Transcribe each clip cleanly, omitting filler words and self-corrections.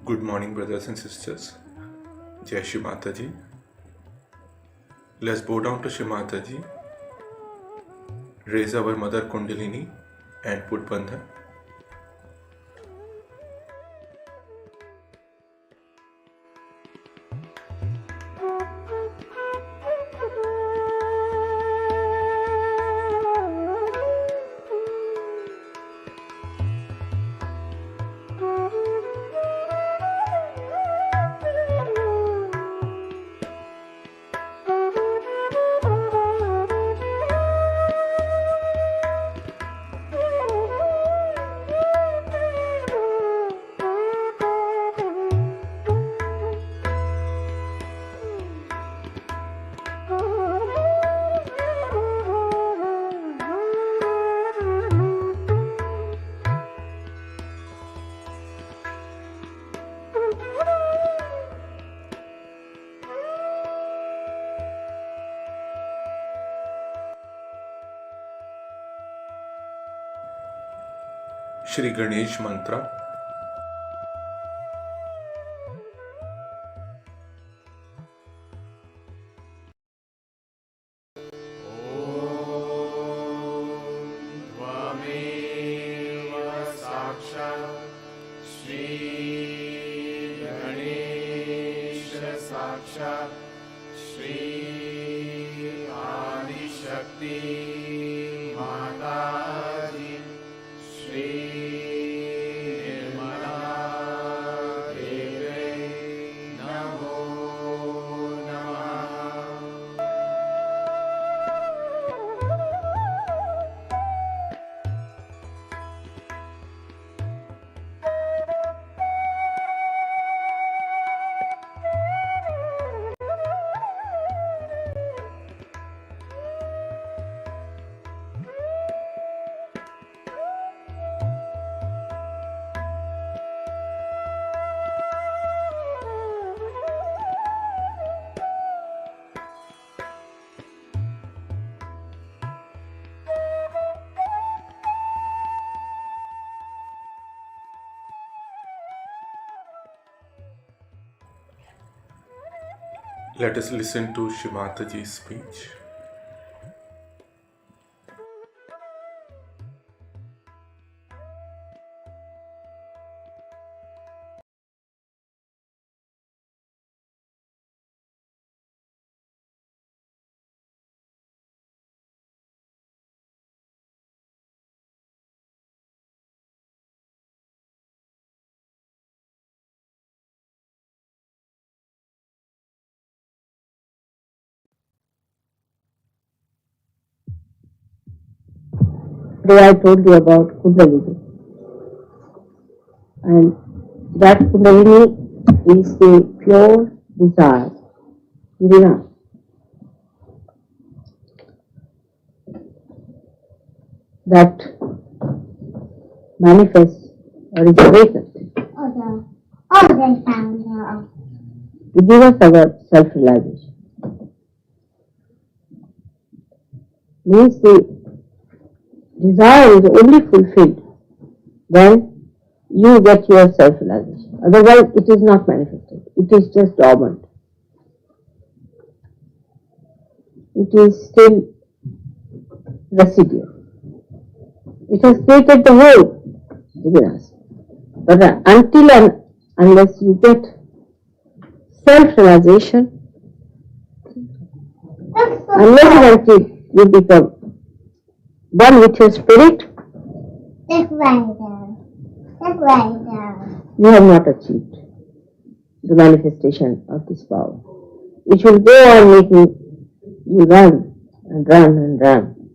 Good morning, brothers and sisters. Jai Shri Mataji. Let's bow down to Shri Mataji, raise our Mother Kundalini and put Bandhan. Shri Ganesh Mantra. Let us listen to Shimataji's speech. Today I told you about Kundalini, and that Kundalini is the pure desire within us. That manifests or is awakened to give us our self-realization. Means the desire is only fulfilled when you get your self-realization. Otherwise, it is not manifested. It is just dormant. It is still residual. It has created the whole within us. But until and unless you get self-realization, unless and until you become one with your spirit, you have not achieved the manifestation of this power. It will go on making you run and run and run,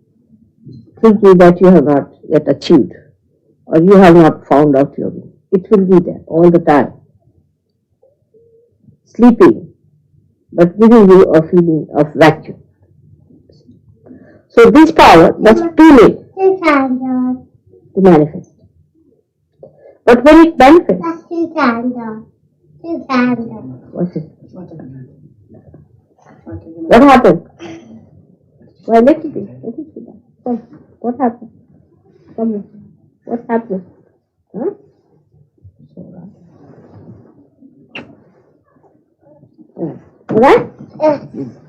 thinking that you have not yet achieved or you have not found out your way. It will be there all the time, sleeping, but giving you a feeling of vacuum. So this power was too late to manifest. But when it manifests, what's it? What happened? Why let it be? Let it be done. Come. What happened? Come here. What happened? Huh? Alright?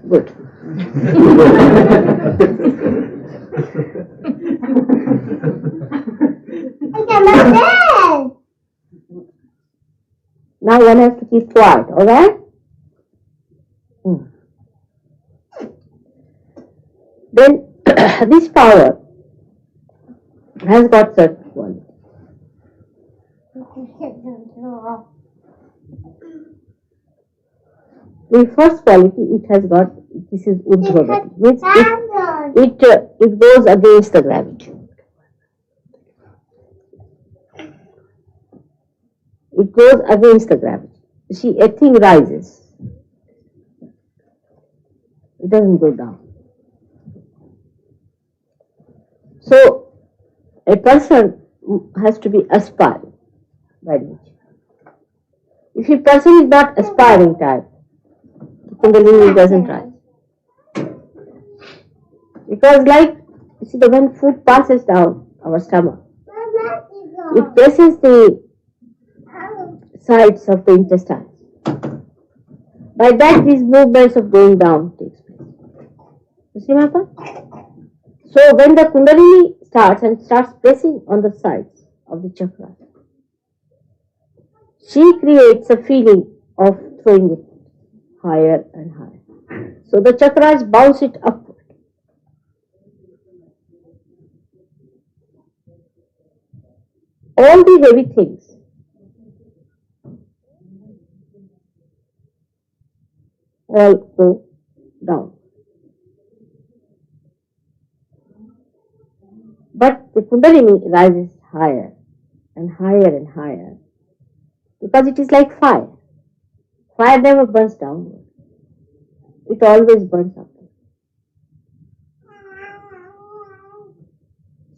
Good. Now one has to keep quiet, alright? Then this power has got certain qualities. The first quality it has got, this is Urdhva, means it goes against the gravity. It goes against the gravity. See, a thing rises. It doesn't go down. So, a person has to be aspiring very much. If a person is not aspiring type, the Kundalini doesn't rise. Because like, you see, when food passes down our stomach, it presses the sides of the intestines. By that, these movements of going down takes place. You see, Mata? So when the Kundalini starts pressing on the sides of the chakras, she creates a feeling of throwing it higher and higher. So the chakras bounce it upward. All the heavy things all go down. But the Kundalini rises higher and higher and higher because it is like fire. Fire never burns downward. It always burns upward.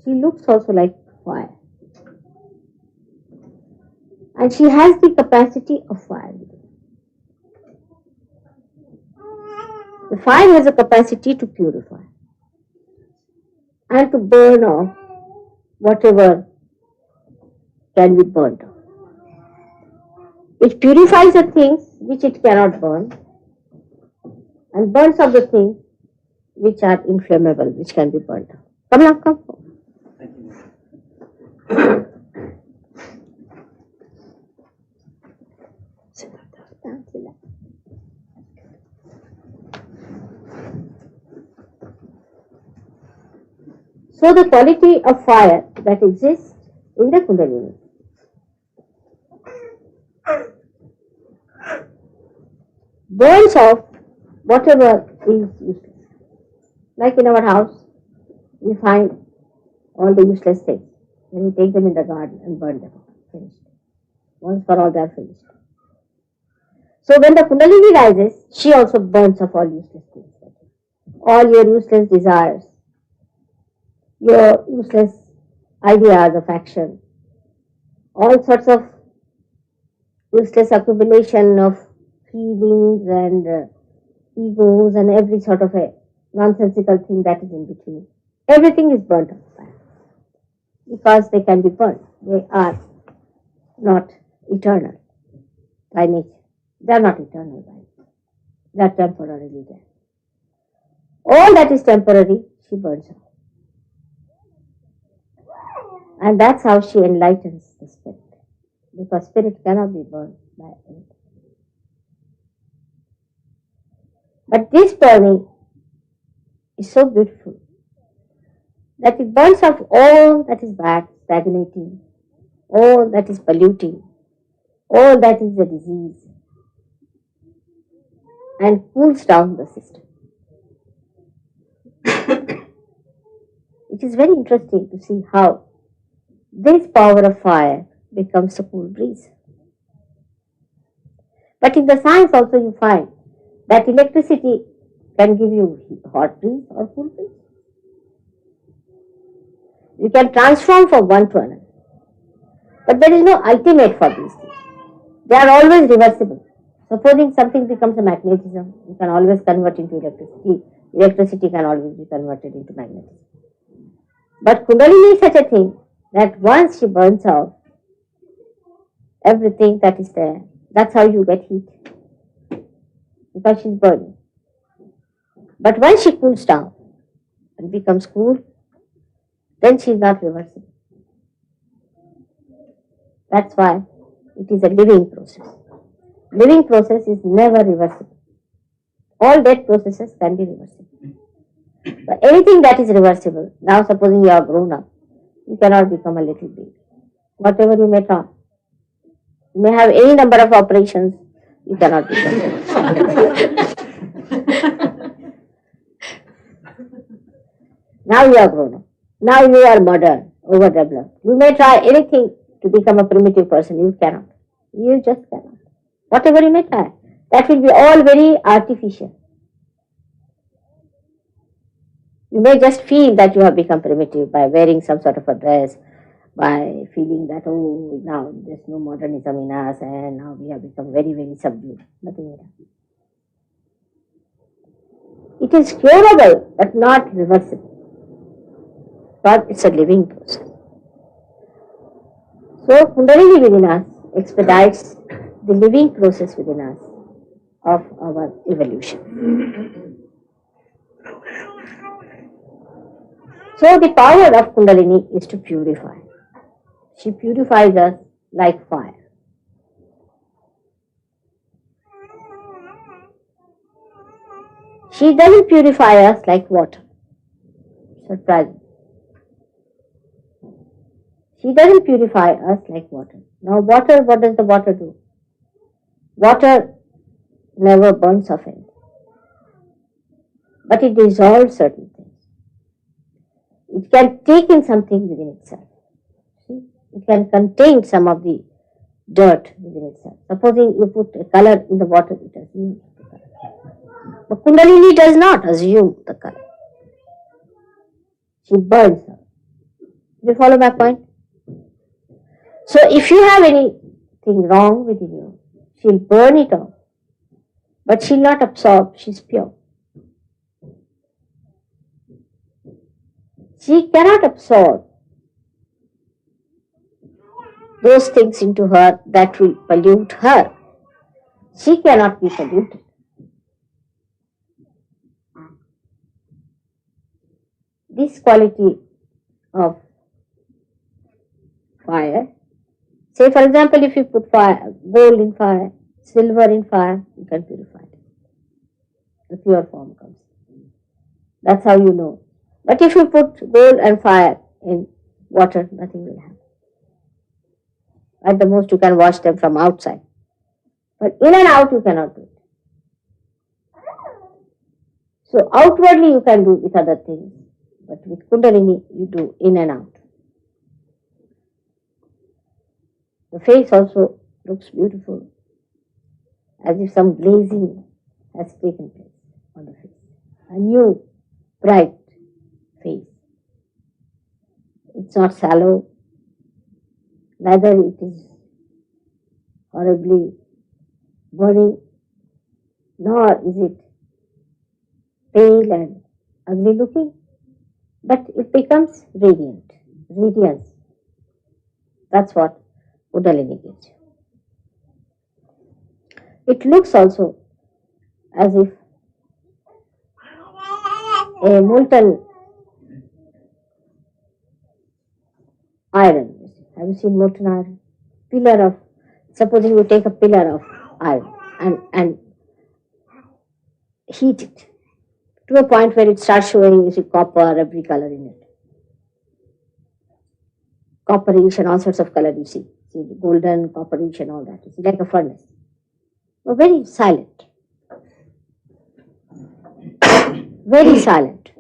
She looks also like fire. And she has the capacity of fire. The fire has a capacity to purify and to burn off whatever can be burnt off. It purifies the things which it cannot burn and burns up the things which are inflammable, which can be burnt out. Come now, come. So the quality of fire that exists in the Kundalini burns off whatever is useless. Like in our house, we find all the useless things and we take them in the garden and burn them. Finished. Once for all, they are finished. So when the Kundalini rises, she also burns off all useless things. All your useless desires, your useless ideas of action, all sorts of useless accumulation of feelings and egos and every sort of a nonsensical thing that is in between. Everything is burnt off because they can be burnt. They are not eternal by nature. They are not eternal by nature. They are temporarily there. All that is temporary, she burns off. And that's how she enlightens the spirit. Because spirit cannot be burned by anything. But this burning is so beautiful that it burns off all that is bad, stagnating, all that is polluting, all that is a disease, and cools down the system. It is very interesting to see how this power of fire becomes a cool breeze. But in the science also you find that electricity can give you hot breeze or cool breeze. You can transform from one to another. But there is no ultimate for these things. They are always reversible. Supposing something becomes a magnetism, you can always convert into electricity. Electricity can always be converted into magnetism. But Kundalini is such a thing that once she burns out everything that is there, that's how you get heat. Because she's burning. But once she cools down and becomes cool, then she's not reversible. That's why it is a living process. Living process is never reversible. All dead processes can be reversible. But anything that is reversible, now supposing you are grown up, you cannot become a little baby. Whatever you may try. You may have any number of operations, you cannot become a Now you are grown up. Now you are modern, overdeveloped. You may try anything to become a primitive person, you cannot. You just cannot. Whatever you may try, that will be all very artificial. You may just feel that you have become primitive by wearing some sort of a dress, by feeling that, oh, now there's no modernism in us and now we have become very, very subdued. Nothing like that. It is curable but not reversible. But it's a living process. So Kundalini within us expedites the living process within us of our evolution. So the power of Kundalini is to purify. She purifies us like fire. She doesn't purify us like water. Surprising. She doesn't purify us like water. Now water, what does the water do? Water never burns off anything. But it dissolves certain things. It can take in something within itself. See? It can contain some of the dirt within itself. Supposing you put a color in the water, it assumes the color. But Kundalini does not assume the color. She burns her. Do you follow my point? So if you have anything wrong within you, she'll burn it off. But she'll not absorb, she's pure. She cannot absorb those things into her that will pollute her. She cannot be polluted. this quality of fire. Say for example, if you put fire, gold in fire, silver in fire, you can purify it. The pure form comes. That's how you know. But if you put gold and fire in water, nothing will happen. At the most you can wash them from outside. But in and out you cannot do it. So outwardly you can do with other things. But with Kundalini you do in and out. The face also looks beautiful, as if some glazing has taken place on the face. A new, bright face. It's not sallow, neither it is horribly burning, nor is it pale and ugly looking, but it becomes radiant, radiance. That's what Kundalini gives you. It looks also as if a molten iron. Have you seen molten iron? Pillar of, supposing you take a pillar of iron and heat it to a point where it starts showing, you see, copper, every color in it. Copperish and all sorts of color you see. See, golden, copperish and all that. You see, like a furnace. But very silent. Very silent.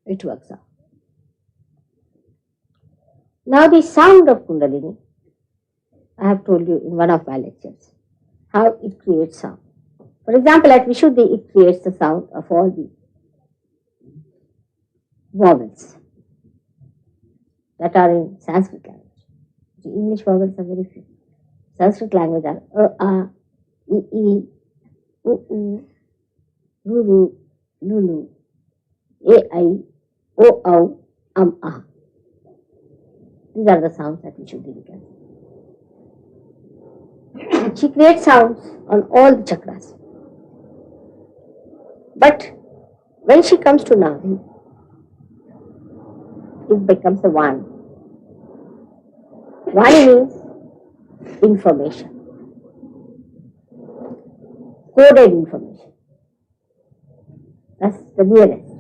It works out. Now the sound of Kundalini, I have told you in one of my lectures, how it creates sound. For example, at Vishuddhi, it creates the sound of all the vowels that are in Sanskrit language. The English vowels are very few. Sanskrit language are a, I, u, ruru, lulu, ai, o, ah. These are the sounds that Vishuddhi can. She creates sounds on all the chakras. But when she comes to Navi, it becomes a Vani. Vani means information. Coded information. That's the nearest.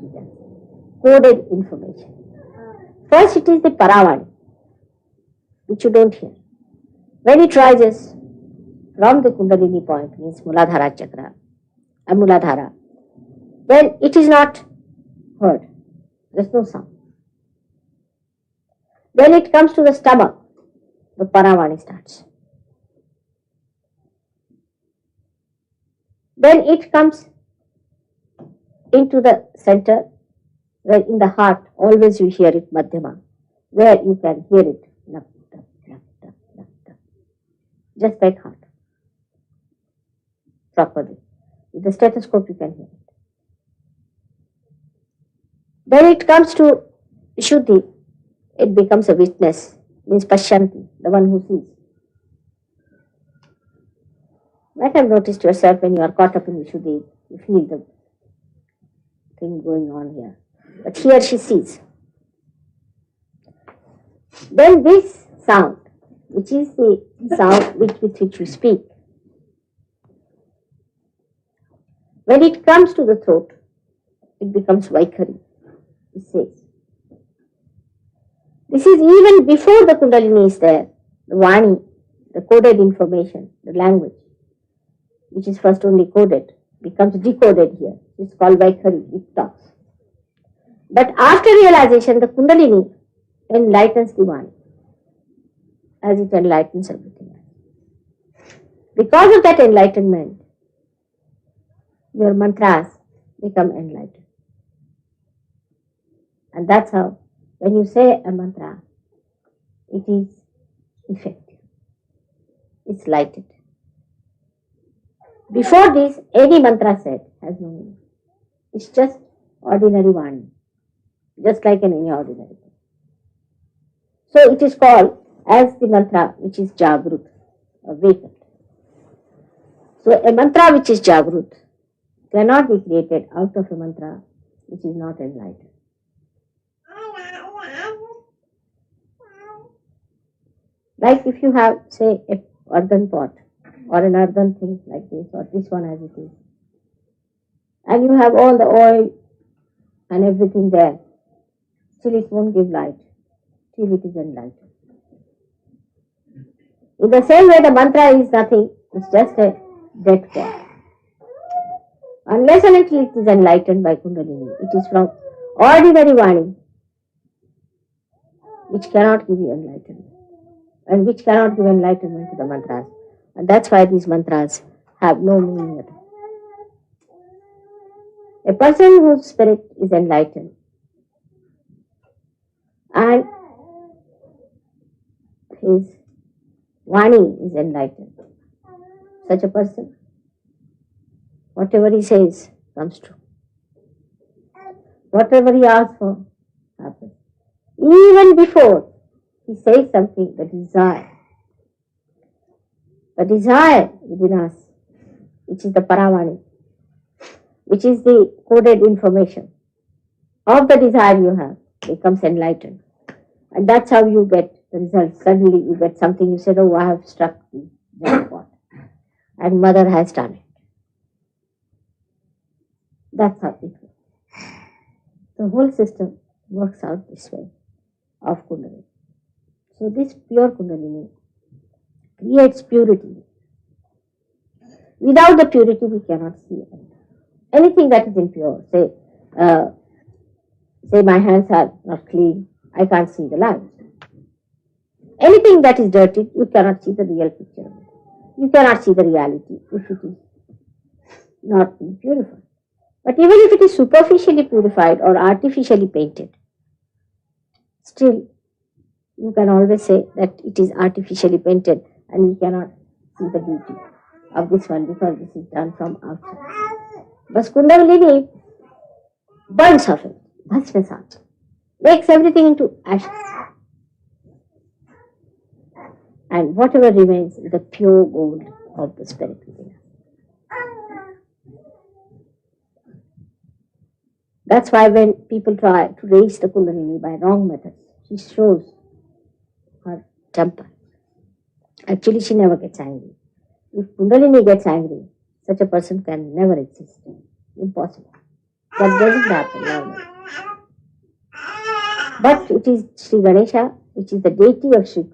Coded information. First it is the Paravani, which you don't hear. When it rises from the Kundalini point, means Muladhara chakra, and Muladhara, then it is not heard. There is no sound. Then it comes to the stomach, the Paravani starts. Then it comes into the center, where in the heart, always you hear it, Madhyama, where you can hear it, just like heart, properly. With the stethoscope you can hear it. Then it comes to Shuddhi, it becomes a witness, means Pashyanti, the one who sees. You might have noticed yourself when you are caught up in Shuddhi, you feel the thing going on here. But here she sees. Then this sound, which is the sound with which we speak, when it comes to the throat, it becomes Vaikhari, it says. This is even before the Kundalini is there, the Vani, the coded information, the language, which is first only coded, becomes decoded here. It's called Vaikhari, it talks. But after realization, the Kundalini enlightens the Vani, as it enlightens everything else. Because of that enlightenment, your mantras become enlightened. And that's how, when you say a mantra, it is effective. It's lighted. Before this, any mantra said has no meaning. It's just ordinary Vani, just like any ordinary thing. So it is called as the mantra which is Jagrut, awakened. So a mantra which is Jagrut cannot be created out of a mantra which is not enlightened. Like if you have, say, a earthen pot or an earthen thing like this or this one as it is, and you have all the oil and everything there, still it won't give light till it is enlightened. In the same way, the mantra is nothing, it's just a dead pot. Unless and until it is enlightened by Kundalini, it is from ordinary Vani, which cannot give you enlightenment, and which cannot give enlightenment to the mantras. And that's why these mantras have no meaning at all. A person whose spirit is enlightened and his Vani is enlightened, such a person, whatever he says comes true. Whatever he asks for happens. Even before he says something, the desire within us, which is the Paravani, which is the coded information of the desire you have, becomes enlightened. And that's how you get the result. Suddenly you get something, you said, oh, I have struck the jackpot. And mother has done it. That's how it works. The whole system works out this way of Kundalini. So this pure Kundalini creates purity. Without the purity we cannot see anything that is impure. Say my hands are not clean, I can't see the light. Anything that is dirty, you cannot see the real picture of it. You cannot see the reality if it is not being purified. But even if it is superficially purified or artificially painted, still you can always say that it is artificially painted and you cannot see the beauty of this one because this is done from outside. But Kundalini burns off it, bhasmasat, makes everything into ashes. And whatever remains is the pure gold of the spirit within us. That's why when people try to raise the Kundalini by wrong methods, she shows her temper. Actually, she never gets angry. If Kundalini gets angry, such a person can never exist. Impossible. That doesn't happen normally. But it is Sri Ganesha, which is the deity of Sri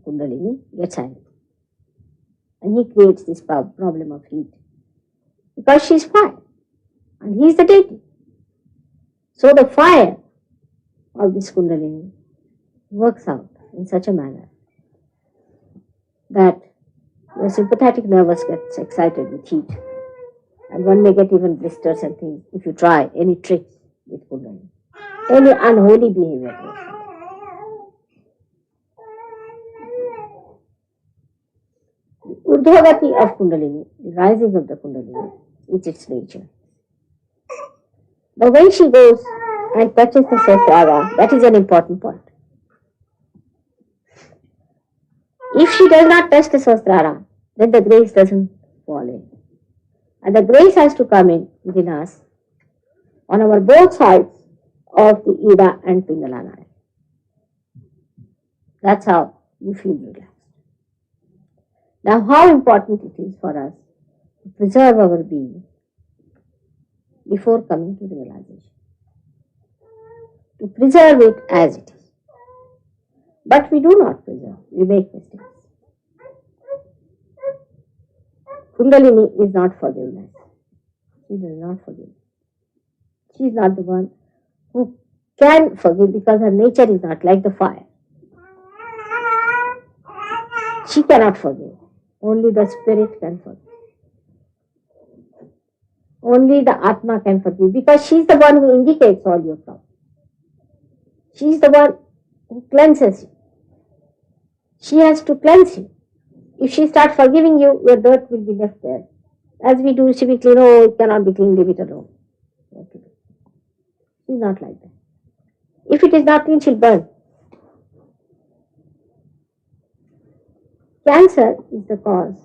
Kundalini, gets angry. And he creates this problem of heat. Because she is fire. And he is the deity. So the fire of this Kundalini works out in such a manner that your sympathetic nervous gets excited with heat. And one may get even blisters and things if you try any tricks with Kundalini. Any unholy behavior. The Urdhvagati of Kundalini, the rising of the Kundalini, is its nature. But when she goes and touches the Sahasrara, that is an important point. If she does not touch the Sahasrara, then the grace doesn't fall in. And the grace has to come in within us on our both sides of the Ida and Pingala Naya. That's how you feel relaxed. Now, how important it is for us to preserve our being before coming to realization. To preserve it as it is. But we do not preserve, we make mistakes. Kundalini is not forgiveness. She does not forgive. She is not the one who can forgive because her nature is not like the fire. She cannot forgive. Only the spirit can forgive. Only the Atma can forgive because she is the one who indicates all your problems. She is the one who cleanses you. She has to cleanse you. If she starts forgiving you, your dirt will be left there. As we do, she will be clean. Oh, it cannot be clean, leave it alone. What to do? She is not like that. If it is not clean, she will burn. Cancer is the cause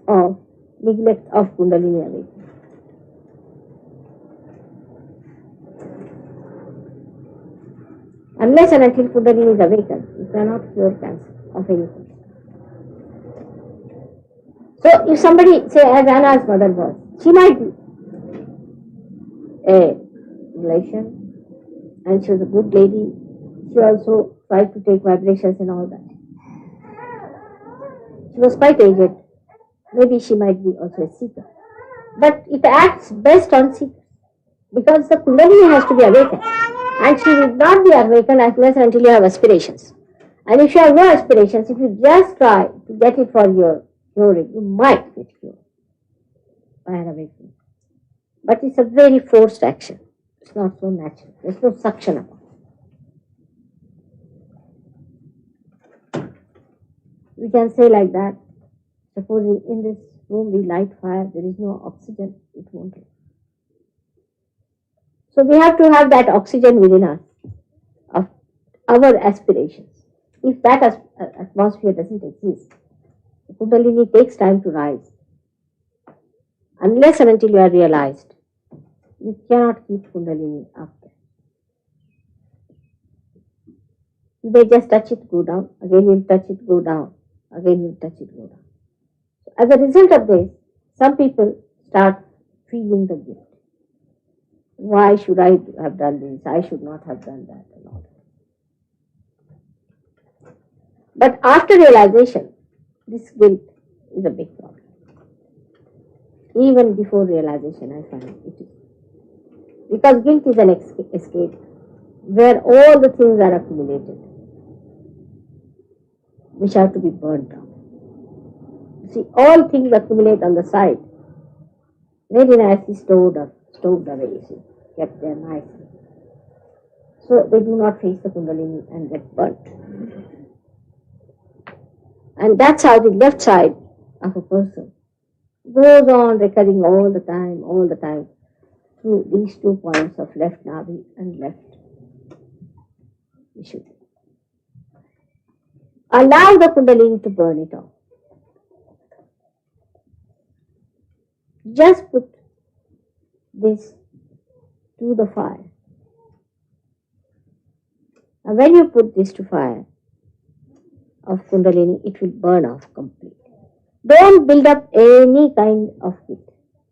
of neglect of Kundalini awakening. Unless and until Kundalini is awakened, you cannot cure cancer. of anything. So if somebody, say as Anna's mother was, she might be a relation and she was a good lady. She also tried to take vibrations and all that. She was quite aged. Maybe she might be also a seeker. But it acts best on seekers because the Kundalini has to be awakened. And she will not be awakened unless until you have aspirations. And if you have no aspirations, if you just try to get it for your glory, you might get cured by an awakening. But it's a very forced action. It's not so natural. There's no suction about it. We can say like that. Supposing in this room we light fire, there is no oxygen, it won't light. So we have to have that oxygen within us of our aspirations. If that atmosphere doesn't exist, the Kundalini takes time to rise. Unless and until you are realized, you cannot keep Kundalini up there. You may just touch it, go down. Again you'll touch it, go down. Again you'll touch it, go down. So as a result of this, some people start feeling the guilt. Why should I have done this? I should not have done that and all that. But after realization, this guilt is a big problem. Even before realization, I find it is. Because guilt is an escape where all the things are accumulated, which have to be burnt out. See, all things accumulate on the side, very nicely stowed away, you see, kept there nicely. So they do not face the Kundalini and get burnt. And that's how the left side of a person goes on recurring all the time, through these 2 points of left navi and left Vishuddhi. Allow the Kundalini to burn it off. Just put this to the fire. And when you put this to fire of Kundalini, it will burn off completely. Don't build up any kind of heat.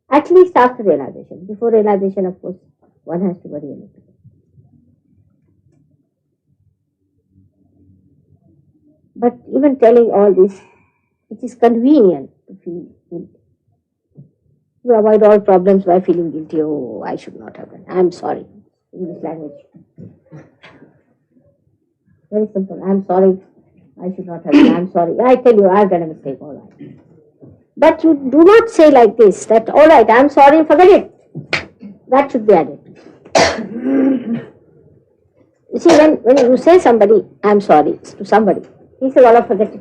At least after realization. Before realization, of course, one has to worry a little. But even telling all this, it is convenient to feel guilty. You avoid all problems by feeling guilty. Oh, I should not have done. I'm sorry. English language. Very simple. I'm sorry. I should not have done. I'm sorry. I tell you, I've done a mistake. All right. But you do not say like this, that all right, I'm sorry, forget it. That should be added. You see, when you say somebody, I'm sorry, to somebody, he says, Allah, forget it.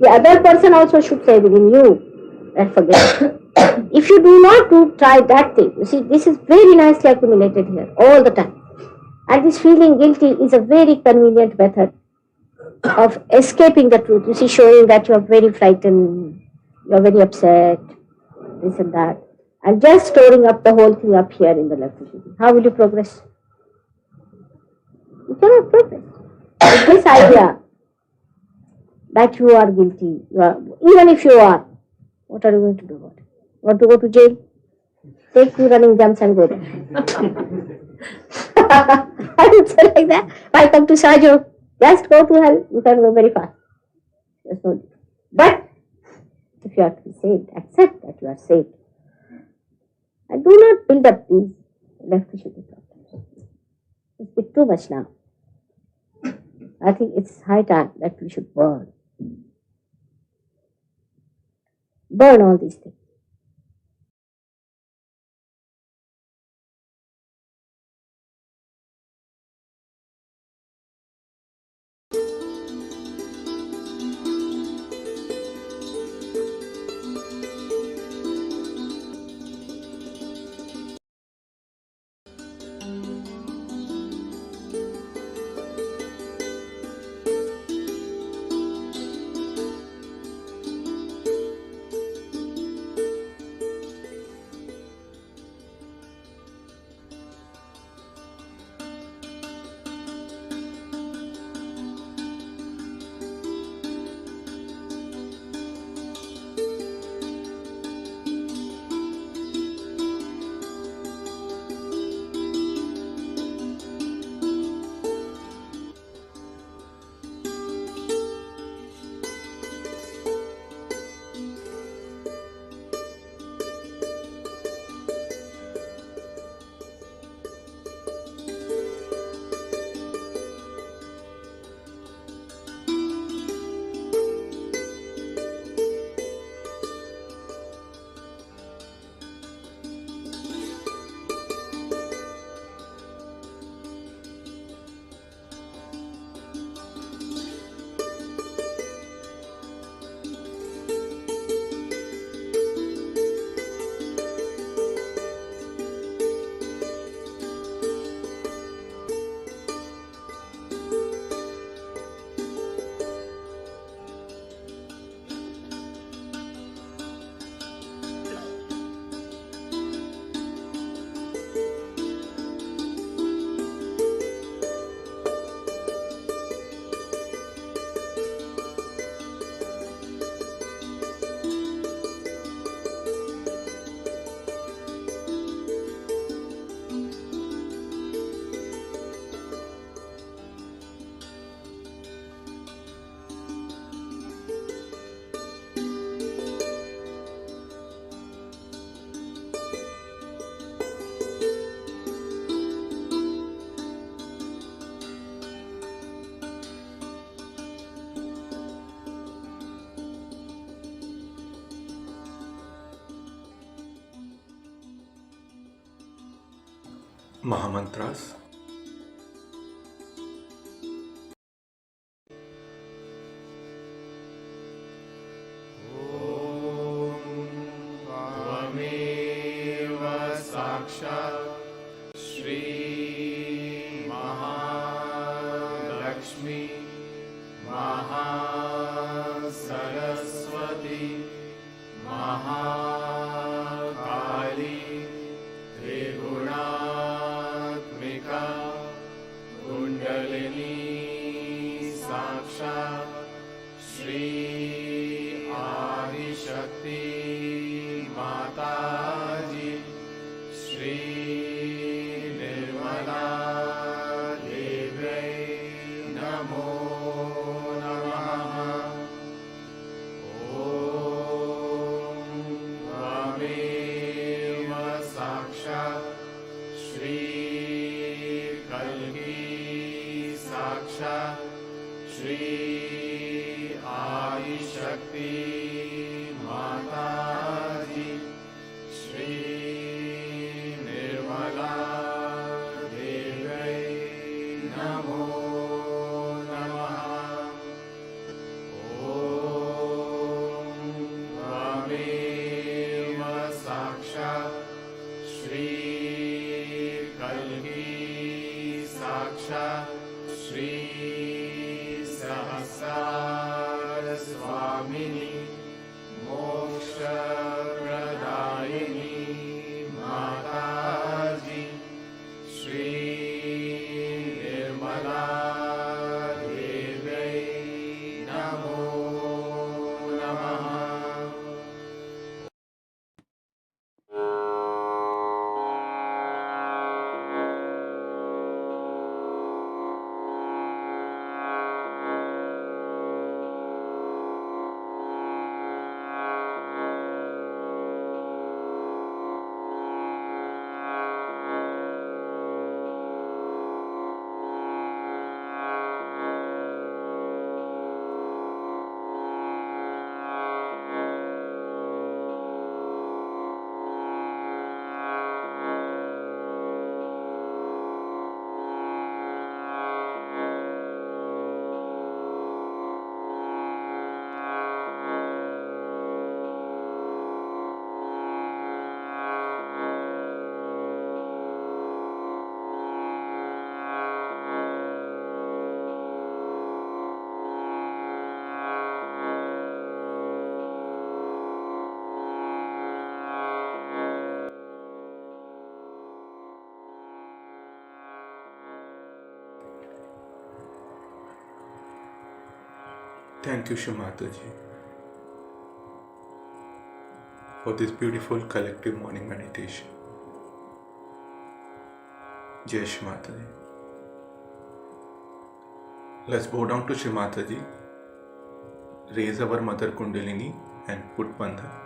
The other person also should say within you, that forget it. If you do not try that thing, you see, this is very nicely accumulated here all the time. And this feeling guilty is a very convenient method of escaping the truth. You see, showing that you are very frightened, you are very upset, this and that, and just storing up the whole thing up here in the left Vishuddhi. How will you progress? You cannot progress. With this idea that you are guilty, even if you are, what are you going to do about it? Want to go to jail? Take 2 running jumps and go there. I would say like that. Why come to Sajo? Just go to hell. You can go very fast. There's no need. But if you are to be saved, accept that you are saved. And do not build up these left Vishuddhi problems. It's a bit too much now. I think it's high time that we should burn. Burn all these things. Mahamantras. Thank you, Shimataji, for this beautiful collective morning meditation. Jai Shimataji. Let's bow down to Shimataji, raise our Mother Kundalini and put Bandhan.